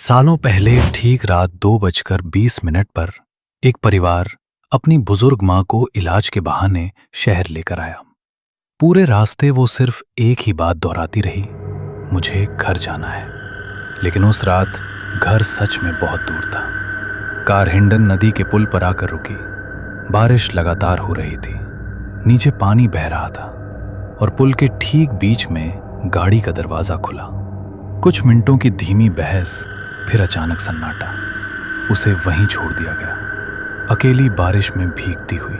सालों पहले ठीक रात 2:20 पर एक परिवार अपनी बुजुर्ग माँ को इलाज के बहाने शहर लेकर आया। पूरे रास्ते वो सिर्फ एक ही बात दोहराती रही, मुझे घर जाना है। लेकिन उस रात घर सच में बहुत दूर था। कार हिंडन नदी के पुल पर आकर रुकी। बारिश लगातार हो रही थी, नीचे पानी बह रहा था और पुल के ठीक बीच में गाड़ी का दरवाजा खुला। कुछ मिनटों की धीमी बहस, फिर अचानक सन्नाटा। उसे वहीं छोड़ दिया गया, अकेली बारिश में भीगती हुई।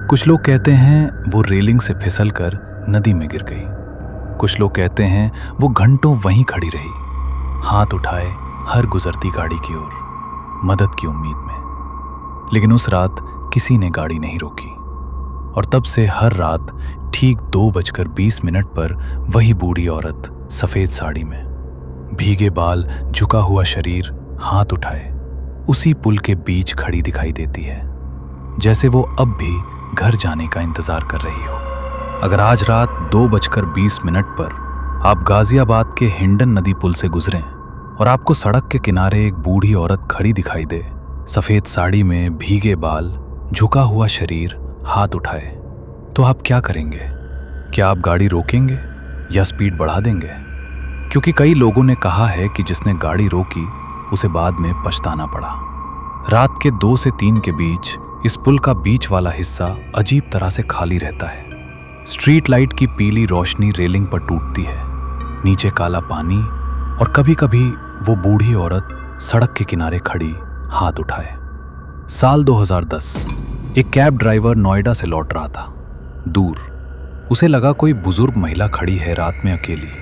कुछ लोग कहते हैं वो रेलिंग से फिसलकर नदी में गिर गई। कुछ लोग कहते हैं वो घंटों वहीं खड़ी रही, हाथ उठाए हर गुजरती गाड़ी की ओर, मदद की उम्मीद में। लेकिन उस रात किसी ने गाड़ी नहीं रोकी और तब से हर रात ठीक 2:20 पर वही बूढ़ी औरत सफेद साड़ी में, भीगे बाल, झुका हुआ शरीर, हाथ उठाए उसी पुल के बीच खड़ी दिखाई देती है, जैसे वो अब भी घर जाने का इंतजार कर रही हो। अगर आज रात 2:20 पर आप गाजियाबाद के हिंडन नदी पुल से गुजरें और आपको सड़क के किनारे एक बूढ़ी औरत खड़ी दिखाई दे, सफेद साड़ी में, भीगे बाल, झुका हुआ शरीर, हाथ उठाए, तो आप क्या करेंगे? क्या आप गाड़ी रोकेंगे या स्पीड बढ़ा देंगे? क्योंकि कई लोगों ने कहा है कि जिसने गाड़ी रोकी उसे बाद में पछताना पड़ा। रात के 2 से 3 के बीच इस पुल का बीच वाला हिस्सा अजीब तरह से खाली रहता है। स्ट्रीट लाइट की पीली रोशनी रेलिंग पर टूटती है, नीचे काला पानी और कभी कभी वो बूढ़ी औरत सड़क के किनारे खड़ी, हाथ उठाए। साल 2010, एक कैब ड्राइवर नोएडा से लौट रहा था। दूर उसे लगा कोई बुजुर्ग महिला खड़ी है रात में अकेली।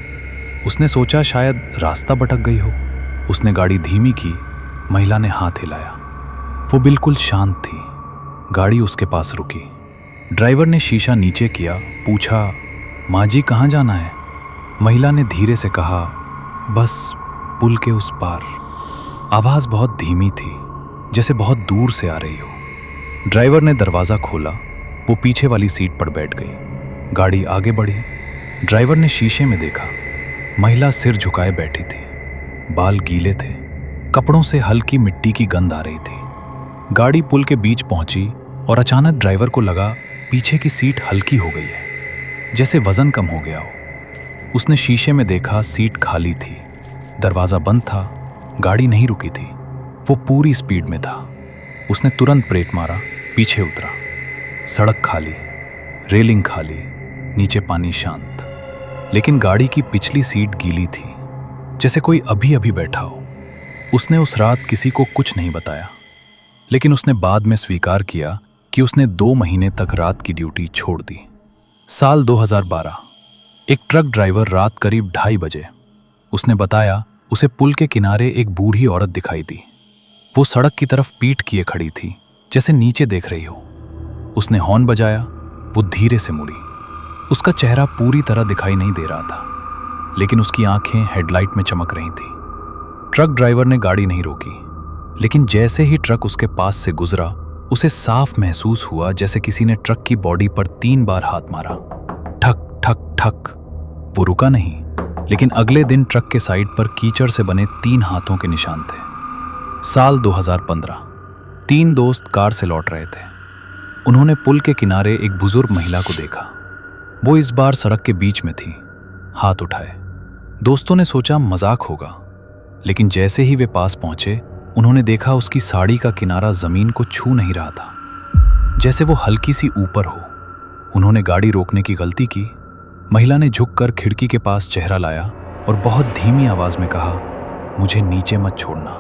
उसने सोचा शायद रास्ता भटक गई हो। उसने गाड़ी धीमी की, महिला ने हाथ हिलाया। वो बिल्कुल शांत थी। गाड़ी उसके पास रुकी। ड्राइवर ने शीशा नीचे किया, पूछा, माँ जी कहाँ जाना है? महिला ने धीरे से कहा, बस पुल के उस पार। आवाज़ बहुत धीमी थी, जैसे बहुत दूर से आ रही हो। ड्राइवर ने दरवाज़ा खोला, वो पीछे वाली सीट पर बैठ गई। गाड़ी आगे बढ़ी। ड्राइवर ने शीशे में देखा, महिला सिर झुकाए बैठी थी, बाल गीले थे, कपड़ों से हल्की मिट्टी की गंध आ रही थी। गाड़ी पुल के बीच पहुंची और अचानक ड्राइवर को लगा पीछे की सीट हल्की हो गई है, जैसे वजन कम हो गया हो। उसने शीशे में देखा, सीट खाली थी, दरवाज़ा बंद था, गाड़ी नहीं रुकी थी, वो पूरी स्पीड में था। उसने तुरंत ब्रेक मारा, पीछे उतरा। सड़क खाली, रेलिंग खाली, नीचे पानी शांत। लेकिन गाड़ी की पिछली सीट गीली थी, जैसे कोई अभी अभी बैठा हो। उसने उस रात किसी को कुछ नहीं बताया, लेकिन उसने बाद में स्वीकार किया कि उसने 2 महीने तक रात की ड्यूटी छोड़ दी। साल 2012, एक ट्रक ड्राइवर रात करीब 2:30 बजे, उसने बताया उसे पुल के किनारे एक बूढ़ी औरत दिखाई दी। वो सड़क की तरफ पीठ किए खड़ी थी, जैसे नीचे देख रही हो। उसने हॉर्न बजाया, वो धीरे से मुड़ी। उसका चेहरा पूरी तरह दिखाई नहीं दे रहा था, लेकिन उसकी आंखें हेडलाइट में चमक रही थी। ट्रक ड्राइवर ने गाड़ी नहीं रोकी, लेकिन जैसे ही ट्रक उसके पास से गुजरा, उसे साफ महसूस हुआ जैसे किसी ने ट्रक की बॉडी पर 3 बार हाथ मारा। ठक ठक ठक। वो रुका नहीं, लेकिन अगले दिन ट्रक के साइड पर कीचड़ से बने 3 हाथों के निशान थे। साल 2015, 3 दोस्त कार से लौट रहे थे। उन्होंने पुल के किनारे एक बुजुर्ग महिला को देखा। वो इस बार सड़क के बीच में थी, हाथ उठाए। दोस्तों ने सोचा मजाक होगा, लेकिन जैसे ही वे पास पहुंचे, उन्होंने देखा उसकी साड़ी का किनारा जमीन को छू नहीं रहा था, जैसे वो हल्की सी ऊपर हो। उन्होंने गाड़ी रोकने की गलती की। महिला ने झुककर खिड़की के पास चेहरा लाया और बहुत धीमी आवाज में कहा, मुझे नीचे मत छोड़ना।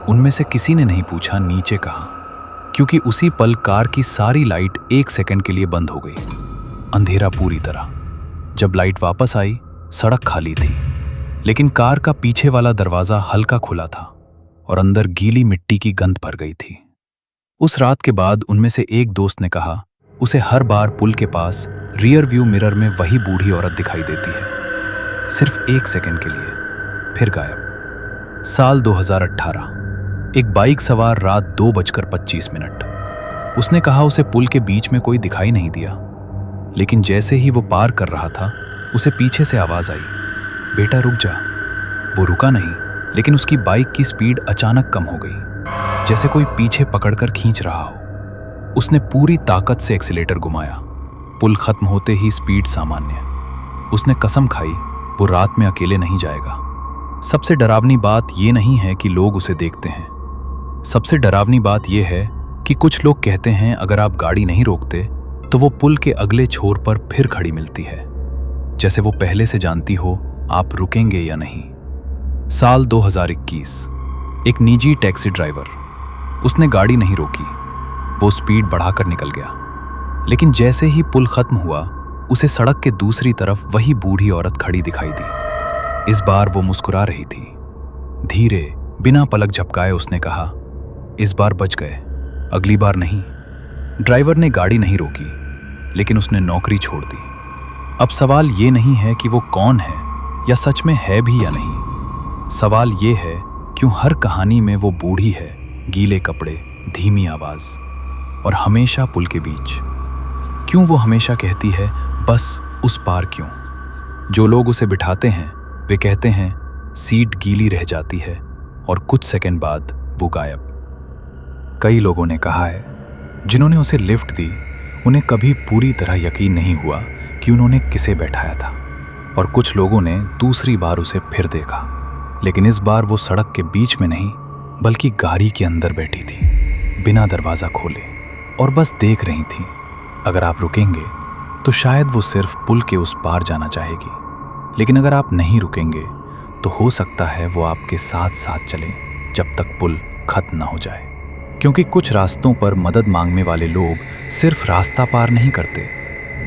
उनमें से किसी ने नहीं पूछा नीचे कहाँ, क्योंकि उसी पल कार की सारी लाइट 1 सेकंड के लिए बंद हो गई। अंधेरा पूरी तरह। जब लाइट वापस आई, सड़क खाली थी, लेकिन कार का पीछे वाला दरवाजा हल्का खुला था और अंदर गीली मिट्टी की गंध भर गई थी। उस रात के बाद उनमें से एक दोस्त ने कहा, उसे हर बार पुल के पास रियर व्यू मिरर में वही बूढ़ी औरत दिखाई देती है, सिर्फ 1 सेकंड के लिए, फिर गायब। साल 2018, एक बाइक सवार रात 2:25। उसने कहा उसे पुल के बीच में कोई दिखाई नहीं दिया, लेकिन जैसे ही वो पार कर रहा था, उसे पीछे से आवाज आई, बेटा रुक जा। वो रुका नहीं, लेकिन उसकी बाइक की स्पीड अचानक कम हो गई, जैसे कोई पीछे पकड़कर खींच रहा हो। उसने पूरी ताकत से एक्सीलेटर घुमाया। पुल खत्म होते ही स्पीड सामान्य। उसने कसम खाई वो रात में अकेले नहीं जाएगा। सबसे डरावनी बात यह नहीं है कि लोग उसे देखते हैं। सबसे डरावनी बात यह है कि कुछ लोग कहते हैं अगर आप गाड़ी नहीं रोकते तो वो पुल के अगले छोर पर फिर खड़ी मिलती है, जैसे वो पहले से जानती हो आप रुकेंगे या नहीं। साल 2021। एक निजी टैक्सी ड्राइवर। उसने गाड़ी नहीं रोकी, वो स्पीड बढ़ाकर निकल गया। लेकिन जैसे ही पुल खत्म हुआ, उसे सड़क के दूसरी तरफ वही बूढ़ी औरत खड़ी दिखाई दी। इस बार वो मुस्कुरा रही थी। धीरे, बिना पलक झपकाए उसने कहा, इस बार बच गए, अगली बार नहीं। ड्राइवर ने गाड़ी नहीं रोकी, लेकिन उसने नौकरी छोड़ दी। अब सवाल ये नहीं है कि वो कौन है या सच में है भी या नहीं। सवाल ये है क्यों हर कहानी में वो बूढ़ी है, गीले कपड़े, धीमी आवाज और हमेशा पुल के बीच। क्यों वो हमेशा कहती है बस उस पार क्यों। जो लोग उसे बिठाते हैं वे कहते हैं सीट गीली रह जाती है और कुछ सेकंड बाद वो गायब। कई लोगों ने कहा है जिन्होंने उसे लिफ्ट दी उन्हें कभी पूरी तरह यकीन नहीं हुआ कि उन्होंने किसे बैठाया था, और कुछ लोगों ने दूसरी बार उसे फिर देखा, लेकिन इस बार वो सड़क के बीच में नहीं बल्कि गाड़ी के अंदर बैठी थी, बिना दरवाज़ा खोले, और बस देख रही थी। अगर आप रुकेंगे तो शायद वो सिर्फ पुल के उस पार जाना चाहेगी, लेकिन अगर आप नहीं रुकेंगे तो हो सकता है वो आपके साथ साथ चले जब तक पुल खत्म ना हो जाए। क्योंकि कुछ रास्तों पर मदद मांगने वाले लोग सिर्फ रास्ता पार नहीं करते,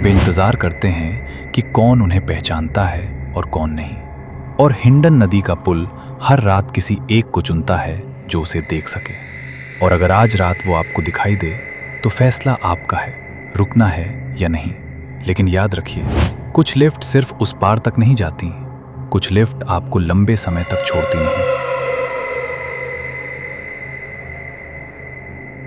वे इंतज़ार करते हैं कि कौन उन्हें पहचानता है और कौन नहीं। और हिंडन नदी का पुल हर रात किसी एक को चुनता है जो उसे देख सके। और अगर आज रात वो आपको दिखाई दे तो फैसला आपका है, रुकना है या नहीं। लेकिन याद रखिए, कुछ लिफ्ट सिर्फ उस पार तक नहीं जाती, कुछ लिफ्ट आपको लंबे समय तक छोड़ती नहीं।